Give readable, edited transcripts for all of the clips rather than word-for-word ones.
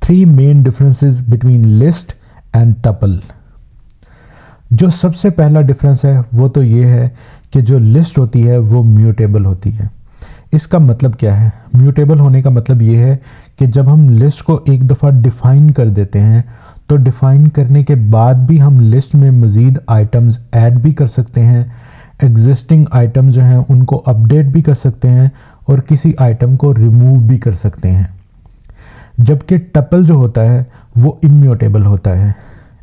3 main differences between list and tuple. जो सबसे पहला डिफरेंस है वो तो ये है कि जो लिस्ट होती है वो म्यूटेबल होती है। इसका मतलब क्या है? म्यूटेबल होने का मतलब ये है कि जब हम लिस्ट को एक दफ़ा डिफ़ाइन कर देते हैं तो डिफ़ाइन करने के बाद भी हम लिस्ट में मज़ीद आइटम्स ऐड भी कर सकते हैं, एग्जिस्टिंग आइटम जो हैं उनको अपडेट भी कर सकते हैं और किसी आइटम को रिमूव भी कर सकते हैं। जबकि टपल जो होता है वो इम्यूटेबल होता है।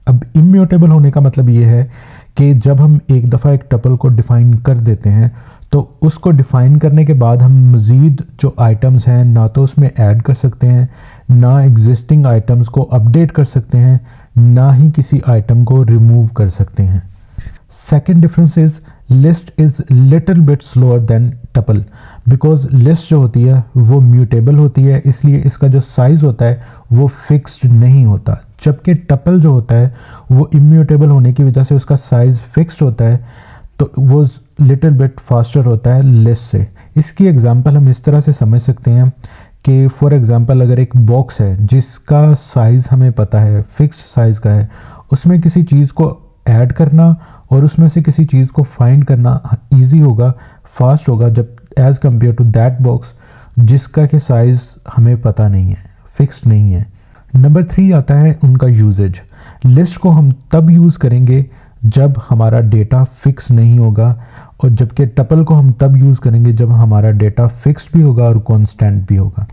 अब इम्यूटेबल होने का मतलब ये है कि जब हम एक दफ़ा एक टपल को डिफ़ाइन कर देते हैं तो उसको डिफ़ाइन करने के बाद हम मज़ीद जो आइटम्स हैं ना तो उसमें ऐड कर सकते हैं, ना एग्जिस्टिंग आइटम्स को अपडेट कर सकते हैं, ना ही किसी आइटम को रिमूव कर सकते हैं। Second difference is list is little bit slower then tuple, because list जो होती है वो म्यूटेबल होती है, इसलिए इसका जो साइज़ होता है वो फिक्स्ड नहीं होता। जबकि टपल जो होता है वो इम्यूटेबल होने की वजह से उसका साइज़ फिक्स्ड होता है, तो वो लिटिल बिट फास्टर होता है लिस्ट से। इसकी एग्जांपल हम इस तरह से समझ सकते हैं कि फॉर एग्जांपल अगर एक बॉक्स है जिसका साइज़ हमें पता है, फिक्स्ड साइज़ का है, उसमें किसी चीज़ को ऐड करना और उसमें से किसी चीज़ को फाइंड करना ईजी होगा, फास्ट होगा, जब as compare to that box जिसका कि साइज़ हमें पता नहीं है, फिक्स्ड नहीं है। नंबर 3 आता है उनका यूजेज। लिस्ट को हम तब यूज़ करेंगे जब हमारा डेटा फिक्स नहीं होगा, और जबकि टपल को हम तब यूज़ करेंगे जब हमारा डेटा फिक्स्ड भी होगा और कांस्टेंट भी होगा।